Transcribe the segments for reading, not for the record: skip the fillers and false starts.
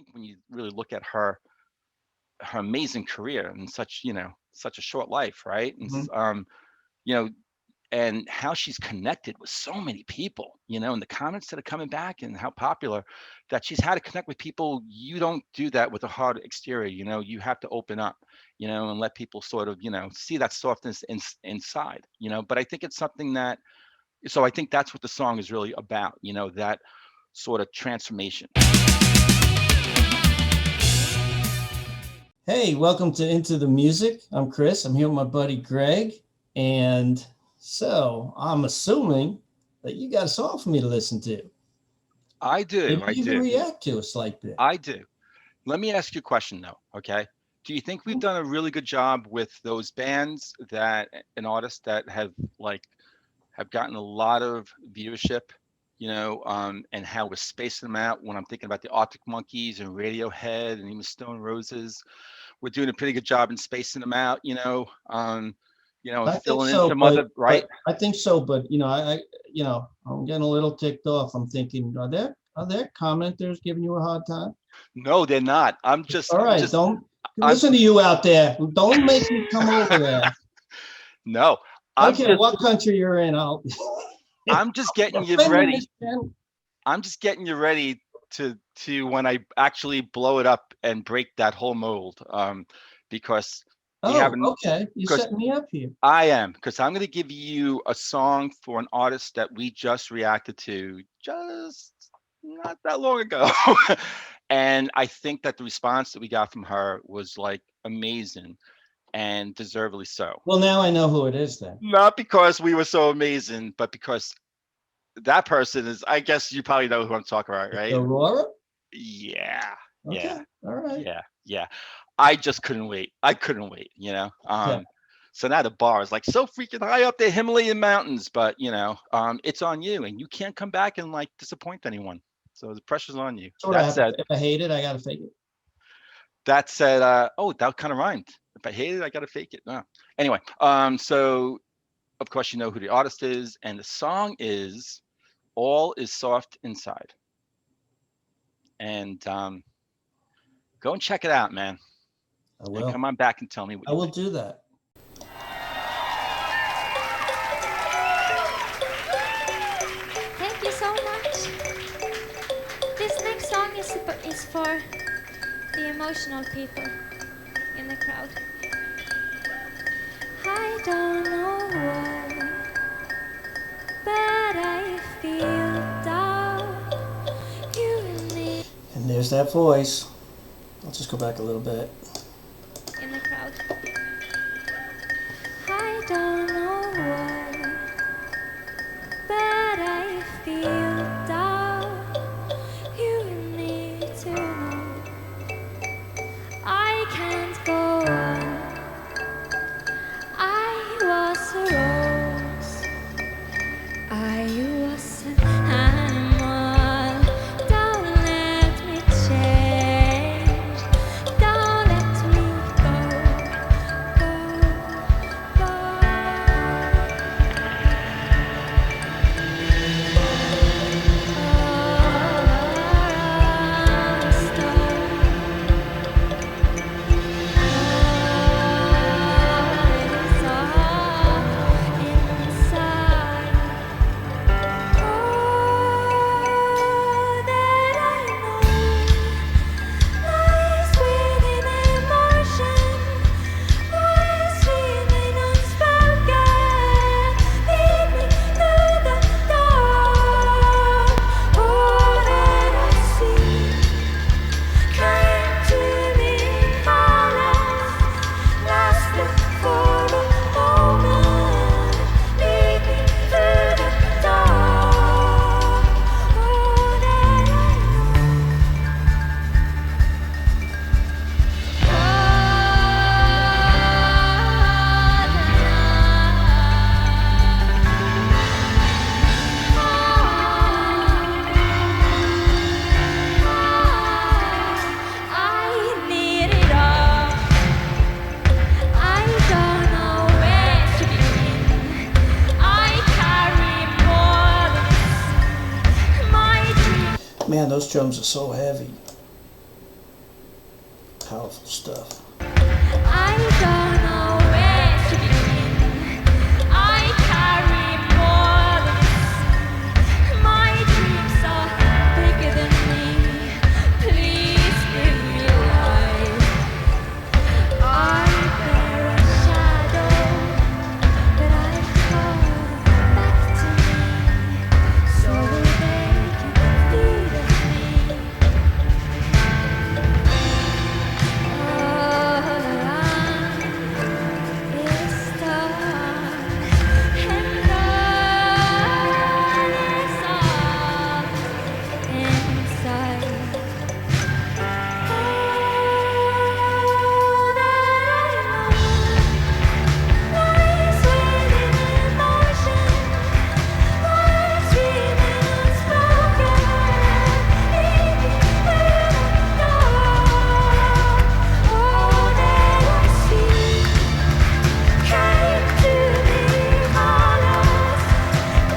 think when you really look at her amazing career in such a short life, right? And Hmm. you know, and how she's connected with so many people, and the comments that are coming back and how popular that she's had to connect with people. You don't do that with a hard exterior, you have to open up, and let people sort of, see that softness inside, but I think it's something that, so I think that's what the song is really about, that sort of transformation. Hey, welcome to Into the Music. I'm Chris. I'm here with my buddy Greg. And so I'm assuming that you got a song for me to listen to, I do, maybe I even do, react to a slight bit. I do. Let me ask you a question though, okay? Do you think we've done a really good job with those bands that and artists that have gotten a lot of viewership, and how we're spacing them out? When I'm thinking about the Arctic Monkeys and Radiohead and even Stone Roses, we're doing a pretty good job in spacing them out, and I think filling in so, some but other, right? I think so, but I'm getting a little ticked off. I'm thinking, are there commenters giving you a hard time? No, they're not. I'm just, All I'm right, just, don't I'm listen to you out there. Don't make me come over there. no, I don't I'm care just, what country you're in. I'll I'm just getting you offending ready. this channel. I'm just getting you ready to when I actually blow it up and break that whole mold. Because we Oh, haven't, okay. You're because setting me up here. I am, because I'm going to give you a song for an artist that we just reacted to just not that long ago. And I think that the response that we got from her was like amazing and deservedly so. Well, now I know who it is then. Not because we were so amazing, but because that person is, I guess you probably know who I'm talking about, It's right? Aurora? Yeah, yeah, Okay. All right. yeah, yeah. I just couldn't wait. I couldn't wait, Yeah. So now the bar is like so freaking high up the Himalayan mountains, but it's on you and you can't come back and like disappoint anyone. So the pressure's on you. So what I have to, if I hate it, I gotta fake it. That said, oh, that kind of rhymed. If I hate it, I gotta fake it. No. Anyway, so of course you know who the artist is, and the song is All Is Soft Inside. And go and check it out, man. I And will. come on back and tell me what I you will think. do that. Thank you so much. This next song is for the emotional people in the crowd. I don't know why, but I feel down. You need And there's that voice. I'll just go back a little bit. in the crowd. I don't know why, but I feel down. You need to know I can't go on. I was a rose. I was an animal. Don't let me change. Don't let me go, I need it all. I don't know where to begin. I carry more than my dreams. Man, those drums are so heavy. powerful stuff. I don't know where to begin. I carry more than my dreams are bigger than me. Please give me life. I bear a shadow that I've called back to me, so they can feed on me. All around is dark, and all is soft inside. All that I know lies within emotion, lies within unspoken, even through the dark. All that I see came to me colors,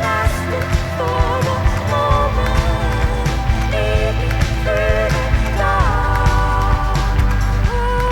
lasting for the moment, even through the dark. All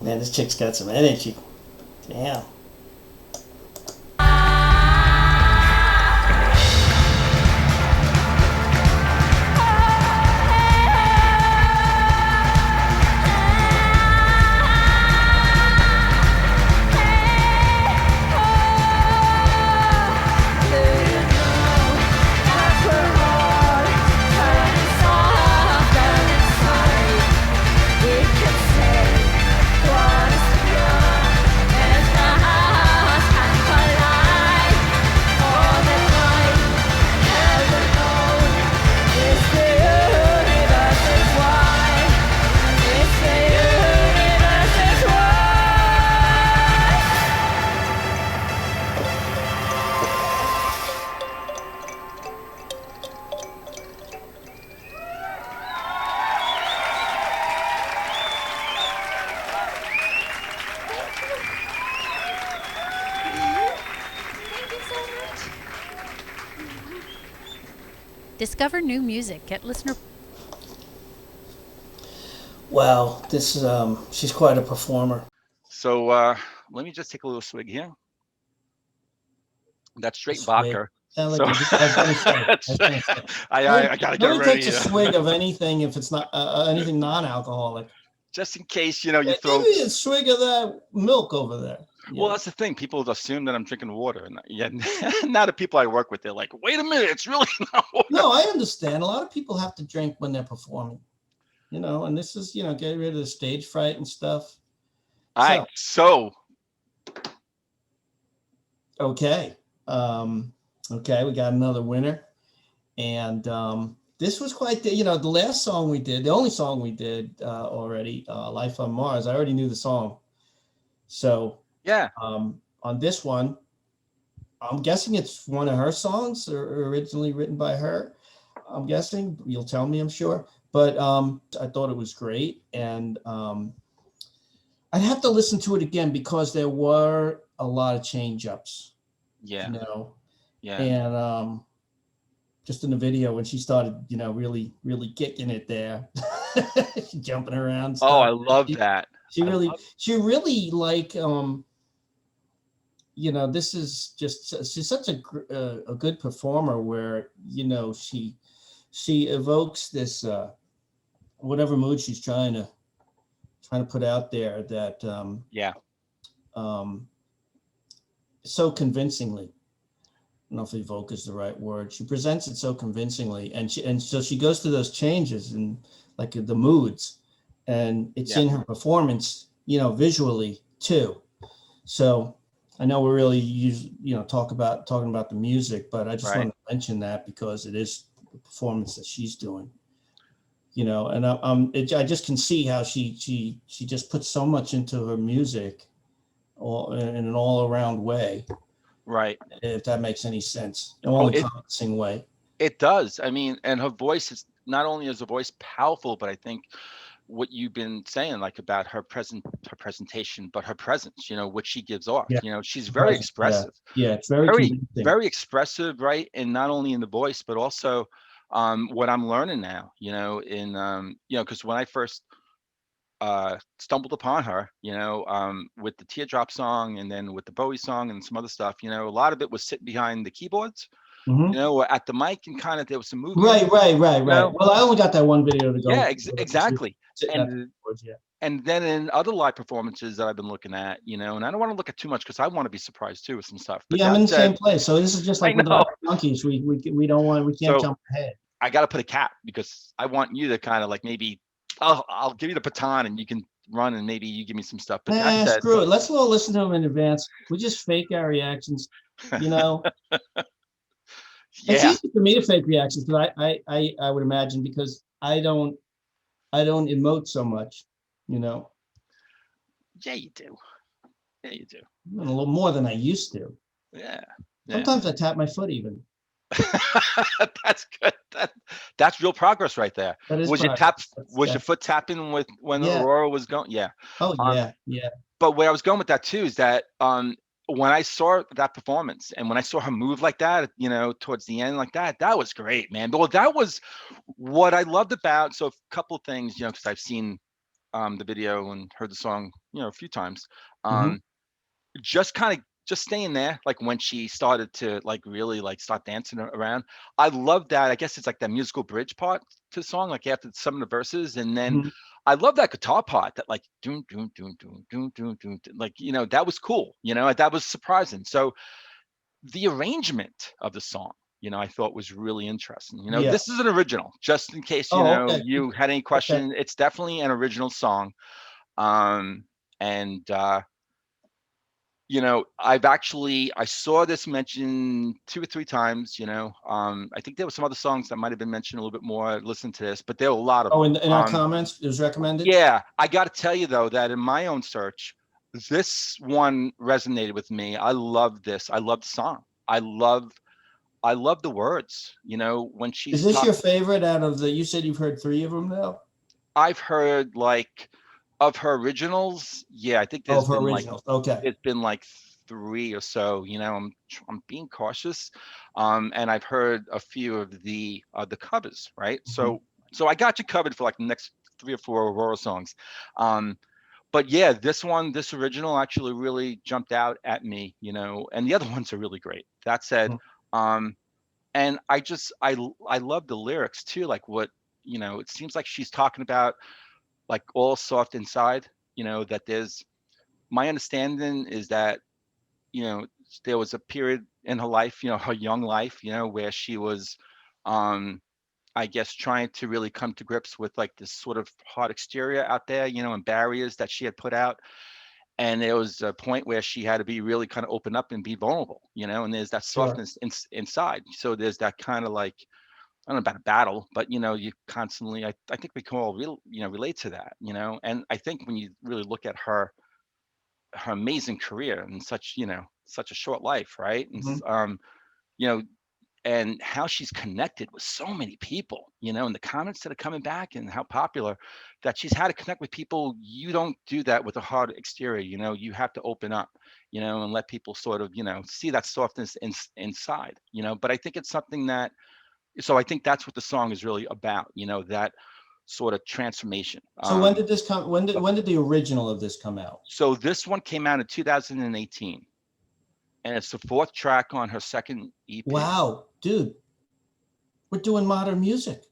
Man, this chick's got some energy. Damn. Thank you so much. Discover new music at listener. Wow, this she's quite a performer. So let me just take a little swig here. That's straight Swig. vodka. Sound So like I was gonna say. I was gonna say. I gotta get Nobody ready. takes a swig of anything if it's not anything non-alcoholic. Just in case, you Hey, throw. give me a swig of that milk over there. Well, that's the thing. People assume that I'm drinking water, and yet now the people I work with, they're like, "Wait a minute, it's really not water." No, I understand. A lot of people have to drink when they're performing, and this is, get rid of the stage fright and stuff. All right, so Okay. Okay, we got another winner. And this was quite the last song we did, the only song we did already, Life on Mars. I already knew the song. So yeah, on this one, I'm guessing it's one of her songs or originally written by her. I'm guessing. You'll tell me, I'm sure. But I thought it was great. And I'd have to listen to it again because there were a lot of change ups. Yeah. Yeah. And just in the video when she started, really, really kicking it there, jumping around. Oh, I love that. She really like this is just, she's such a good performer where, she evokes this, whatever mood she's trying to put out there, that Yeah. um, so convincingly. I don't know if evoke is the right word. She presents it so convincingly, and so she goes through those changes and like the moods, and it's Yeah. in her performance, visually too. So I know we're really talking about the music, but I just Right. wanted to mention that because it is the performance that she's doing. And I just can see how she just puts so much into her music, all in an all around way, Right. if that makes any sense, an Oh, all it encompassing way. it does. I mean, and her voice is not only is her voice powerful, but I think what you've been saying, like about her presentation, but her presence, what she gives off. Yeah, She's the very present. Yeah, expressive, yeah, it's very very, convincing. very expressive, right? And not only in the voice, but also what I'm learning now, because when I first stumbled upon her, with the Teardrop song and then with the Bowie song and some other stuff, a lot of it was sitting behind the keyboards, Hmm. or at the mic, and kind of there was some movement, Right, right, right, you right. know. Well, I only got that one video to Yeah, go with her. She was exactly. sitting at the And keyboards. Yeah. and then in other live performances that I've been looking at, and I don't want to look at too much because I want to be surprised too with some stuff. But Yeah, I'm that in the said, same place. So this is just I like with the know. Arctic Monkeys. We can't So jump ahead. I got to put a cap because I want you to kind of like maybe I'll give you the baton and you can run and maybe you give me some stuff. But that Nah, said, screw it. Let's all listen to them in advance. We just fake our reactions. You know, it's yeah, easy for me to fake reactions because I would imagine because I don't emote so much. You know, yeah, you do. Yeah, you do. a little more than I used to. Yeah, yeah. Sometimes I tap my foot even. That's good. That's real progress right there. That is Was your progress. tap? Was your foot tapping with when Yeah. Aurora was going? Yeah. Oh Um, yeah, yeah. but where I was going with that too is that when I saw that performance and when I saw her move like that, towards the end like that, that was great, man. Well, that was what I loved about. So a couple of things, because I've seen the video and heard the song, a few times. Hmm. Um, just kind of just staying there, like when she started to like really like start dancing around. I love that. I guess it's like that musical bridge part to the song, like after some of the verses, and then Hmm. I love that guitar part that like doom doom doom doom doom doom doom, like that was cool. That was surprising. So the arrangement of the song, I thought was really interesting. Yeah. This is an original, just in case Oh, okay. you had any Okay. question. It's definitely an original song. Um, and I saw this mentioned 2 or 3 times. I think there were some other songs that might have been mentioned a little bit more. Listen to this, but there were a lot of Oh, them. in our comments, it was recommended. Yeah, I got to tell you though that in my own search, this one resonated with me. I love this. I love the song. I love the words. When Is she's this your talking, favorite out of the? You said you've heard three of them now. I've heard like of her originals. Yeah, I think Oh, of her originals. Okay. there's been like 3 or so. I'm being cautious, and I've heard a few of the covers. Right, Mhm. so I got you covered for like the next 3 or 4 Aurora songs. But yeah, this original actually really jumped out at me. And the other ones are really great. That said, Mhm. um, and I love the lyrics too. Like what it seems like she's talking about like all soft inside. That there's my understanding is that you know there was a period in her life, her young life, where she was um I guess trying to really come to grips with like this sort of hard exterior out there, and barriers that she had put out. And there was a point where she had to be really kind of open up and be vulnerable, and there's that Sure. softness inside. So there's that kind of like, I don't know about a battle, but you constantly, I think we can all relate to that, and I think when you really look at her amazing career and such a short life, right? And Mhm. you know, and how she's connected with so many people, and the comments that are coming back and how popular that she's had to connect with people. You don't do that with a hard exterior, you have to open up, and let people sort of, see that softness inside, but I think it's something that, so I think that's what the song is really about, that sort of transformation. So when did this come? When did the original of this come out? So this one came out in 2018. and it's the fourth track on her second EP. Wow, dude, we're doing modern music.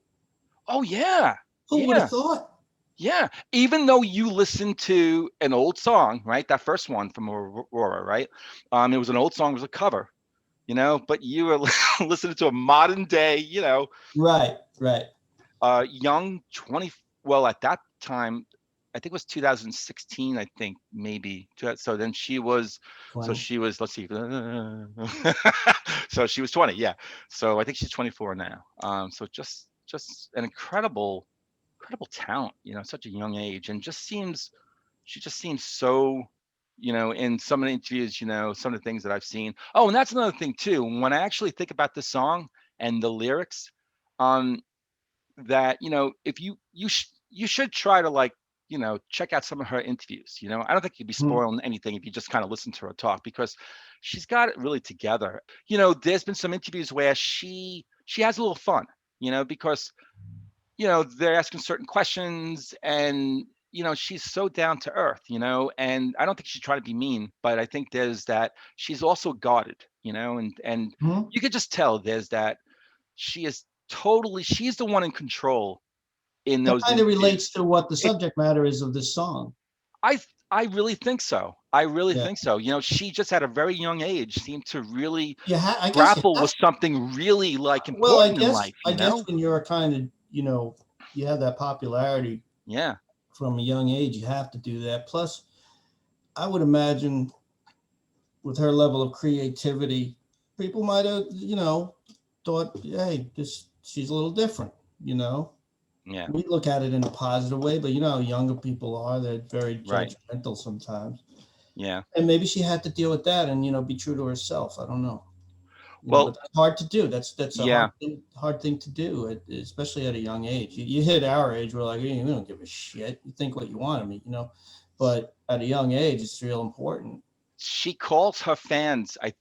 Oh yeah, Who would have yeah, thought? yeah. Even though you listen to an old song, right? That first one from Aurora, right? It was an old song, it was a cover, but you were listening to a modern day, Right, right. young 20, well, at that time, I think it was 2016, I think maybe. So then so 20. she was, let's see, so she was 20, yeah. So I think she's 24 now. So just an incredible talent, such a young age, and she just seems so, in some of the interviews, some of the things that I've seen. Oh, and that's another thing too. When I actually think about the song and the lyrics, um, that if you should try to, like, check out some of her interviews. I don't think you'd be Mhm. spoiling anything if you just kind of listen to her talk, because she's got it really together. There's been some interviews where she has a little fun, because they're asking certain questions, and she's so down to earth, and I don't think she's trying to be mean, but I think there's that she's also guarded, and Mhm. you could just tell there's that she is totally she's the one in control in That those kind of relates interviews. to what the It subject matter is of this song. I really think so. I really Yeah. think so. She just at a very young age seemed to really I guess you grapple have. with something really, like, Well, important in life, I guess when you're kind of, you have that popularity Yeah. from a young age, you have to do that. Plus, I would imagine with her level of creativity, people might have, thought, hey, this she's a little different, you know. Yeah. We look at it in a positive way, but you know how younger people are, they're very Right. judgmental sometimes. Yeah. And maybe she had to deal with that and, be true to herself. I don't know. But Well, that's hard to do. That's a yeah. hard thing to do, especially at a young age. You hit our age, we're like, hey, we don't give a shit. You think what you want of me. But at a young age, it's real important. She calls her fans. I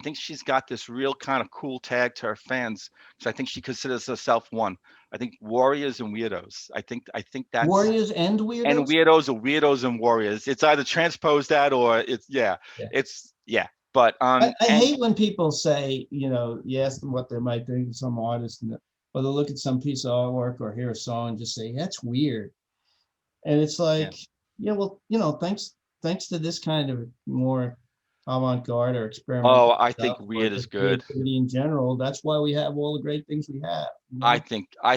think she's got this real kind of cool tag to her fans, because I think she considers herself one. I think warriors and weirdos. I think that's Warriors and and weirdos. weirdos are weirdos and warriors. It's either transpose that, or it's, yeah, Yeah. it's, yeah. But I and hate when people say, you ask them what they might think of some artist, or they'll look at some piece of artwork or hear a song and just say, that's weird. And it's yeah. like, yeah, well, thanks to this kind of more avant-garde or experimental Oh, I stuff, think or weird is just good. creativity in general, that's why we have all the great things we have, I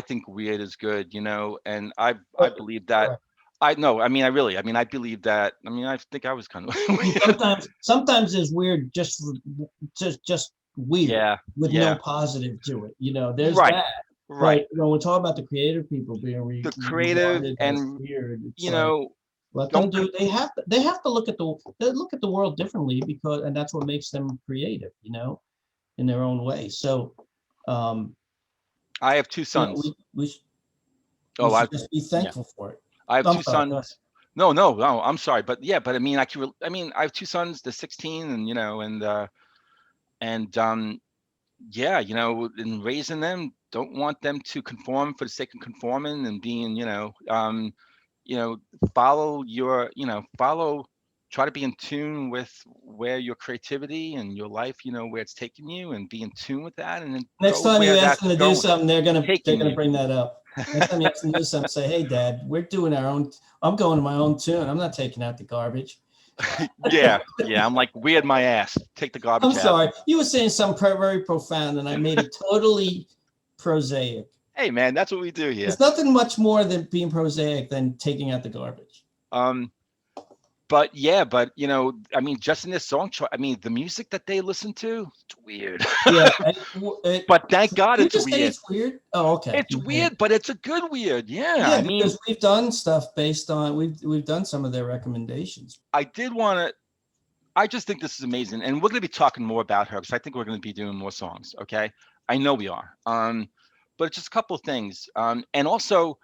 think weird is good, and I But believe that. right. I know. I believe that. I think I was kind of weird. Sometimes it's weird, just weird Yeah. with no Yeah. positive to it. There's Right. that. Right. But when we talk about the creative people being The creative, regarded as and weird, it's you like know, let them don't do. They have to look at the world differently, and that's what makes them creative. In their own way. So, um, I have two sons. we Oh, should just be yeah. thankful for it. I have I'm two sorry. Go ahead. sons. No, no, no. I'm sorry, but yeah, but I mean, I have two sons. They're 16, and and yeah, in raising them, don't want them to conform for the sake of conforming and being, you know, follow, try to be in tune with where your creativity and your life, where it's taking you, and be in tune with that, and then Next go time you where ask that's them to do going, something, they're taking gonna you. bring that up. Next time you ask them to do something, say, "Hey, Dad, we're doing our own. I'm going to my own tune. I'm not taking out the garbage." Yeah, yeah. I'm like, weird my ass. Take the I'm garbage out. sorry. You were saying something very profound, and I made it totally prosaic. Hey, man, that's what we do here. There's nothing much more than being prosaic than taking out the garbage. Um, but yeah, but just in this song chart, the music that they listen to, it's weird. Yeah. But thank God You it's just say weird. it's weird. Oh, okay. It's weird, but it's a good weird. Yeah. Yeah, because we've done stuff based on we've done some of their recommendations. I did want to. I just think this is amazing, and we're going to be talking more about her, because I think we're going to be doing more songs. Okay, I know we are. But it's just a couple of things. And also,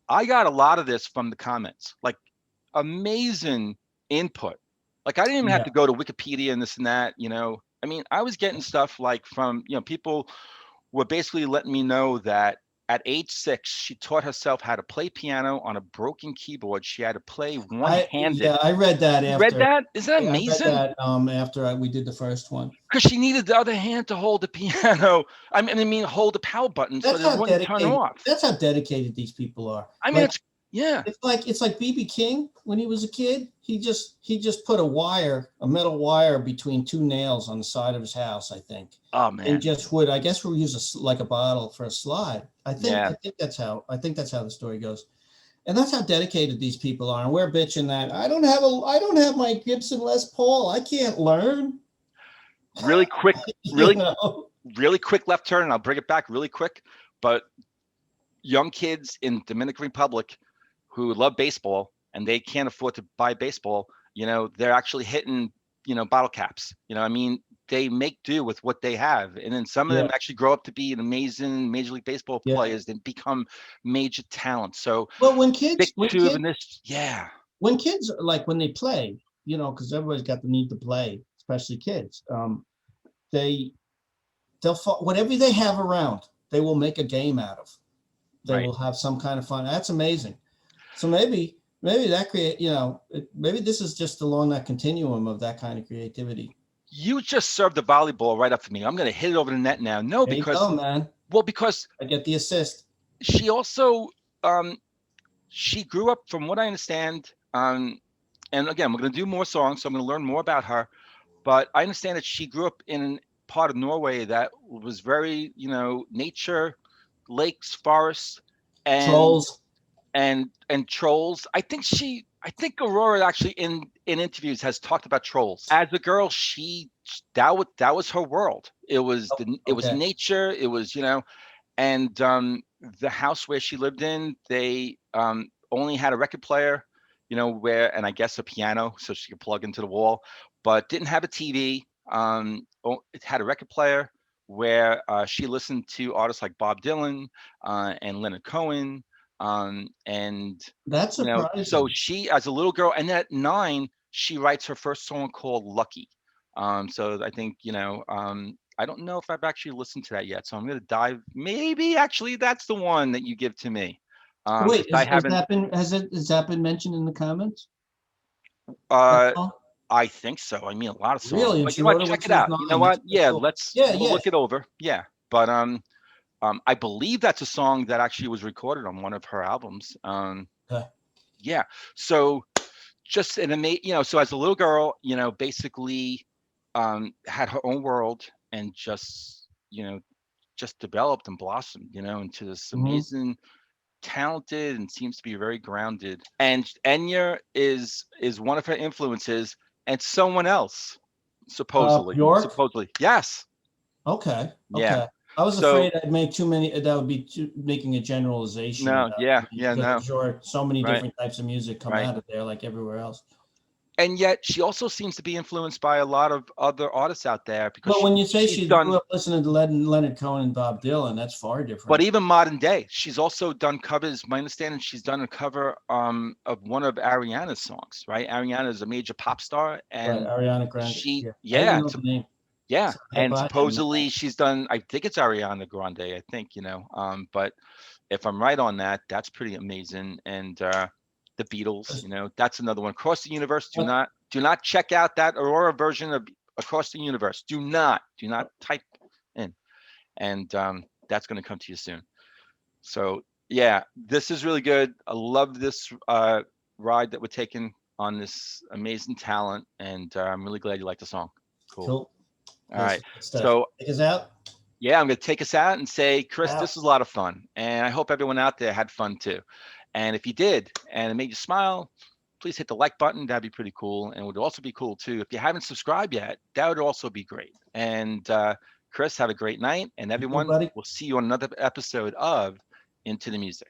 I got a lot of this from the comments, like amazing input. Like, I didn't even have Yeah. to go to Wikipedia and this and that. I was getting stuff like from people were basically letting me know that at age 6, she taught herself how to play piano on a broken keyboard. She had to play one-handed. I read that You read after. that? Isn't that Yeah, I read amazing? that after we did the first one. Because she needed the other hand to hold the piano. I mean, hold the power button so That's that it how wouldn't turn dedicated. off. That's how dedicated these people are. I mean, Like yeah. it's like BB King when he was a kid. He just put a metal wire between two nails on the side of his house, I think, Oh and man. just would. I guess we'll use like a bottle for a slide. Yeah. I think that's how the story goes. And that's how dedicated these people are. And we're bitching that I don't have my Gibson Les Paul. I can't learn. Really quick, You know? really quick left turn, and I'll bring it back really quick. But young kids in Dominican Republic who love baseball and they can't afford to buy baseball, they're actually hitting, bottle caps. I mean, they make do with what they have. And then some of them Yeah. actually grow up to be an amazing Major League Baseball Yeah. players and become major talents. So Well, stick to this. Yeah. when kids like when they play, because everybody's got the need to play, especially kids. They'll whatever they have around, they will make a game out of. They Right. will have some kind of fun. That's amazing. So maybe that maybe this is just along that continuum of that kind of creativity. You just served the volleyball right up for me. I'm going to hit it over the net now. No, There you because, go, man. well, because I get the assist. she also, she grew up, from what I understand, and again, we're going to do more songs, so I'm going to learn more about her. But I understand that she grew up in part of Norway that was very, nature, lakes, forests, and Trolls. and trolls. I think Aurora actually in interviews has talked about trolls. As a girl, that was her world. It was it was Okay. nature. It was, and the house where she lived in, they only had a record player, and I guess a piano so she could plug into the wall, but didn't have a TV. It had a record player where she listened to artists like Bob Dylan and Leonard Cohen, and That's surprising. so she, as a little girl, and then at 9, she writes her first song called Lucky. So I think, I don't know if I've actually listened to that yet, so I'm going to dive. Maybe actually that's the one that you give to me. Wait, I has haven't. that been mentioned in the comments? Uh, Oh, I think so. I mean, a lot of songs. really? And But she you know what? wrote it when Check she it was out. You know 9. what? That's Yeah, cool. we'll look it over. Yeah, but I believe that's a song that actually was recorded on one of her albums. Okay. Yeah. So just an amazing, so as a little girl, basically had her own world and just developed and blossomed, into this Mhm. amazing, talented, and seems to be very grounded. And Enya is one of her influences, and someone else, supposedly. Bjork? Supposedly. Yes. Okay. Yeah. Okay. I was So afraid I'd make too many. That would be making a generalization no, about yeah, because no. I'm sure so many Right. different types of music come Right. out of there, like everywhere else. And yet she also seems to be influenced by a lot of other artists out there, because But when you say she's she done, grew up listening to Leonard Cohen and Bob Dylan, that's far but different. even modern day, she's also done covers. My understanding, she's done a cover of one of Ariana's songs, right? Ariana is a major pop star, Right, and Ariana Grande. she, I yeah, didn't know the name. yeah, So and I didn't know. supposedly she's done, I think it's Ariana Grande, I think, but if I'm right on that, that's pretty amazing. And the Beatles, that's another one. Across the Universe. Do not check out that Aurora version of Across the Universe. Do not type in, and that's going to come to you soon. So yeah, this is really good. I love this ride that we're taking on this amazing talent, and I'm really glad you like the song. Cool. All right. So take us out. yeah, I'm going to take us out and say, Chris, Out. this was a lot of fun, and I hope everyone out there had fun too. And if you did, and it made you smile, please hit the like button. That'd be pretty cool. And it would also be cool too, if you haven't subscribed yet, that would also be great. And Chris, have a great night. And everyone, buddy. we'll see you on another episode of Into the Music.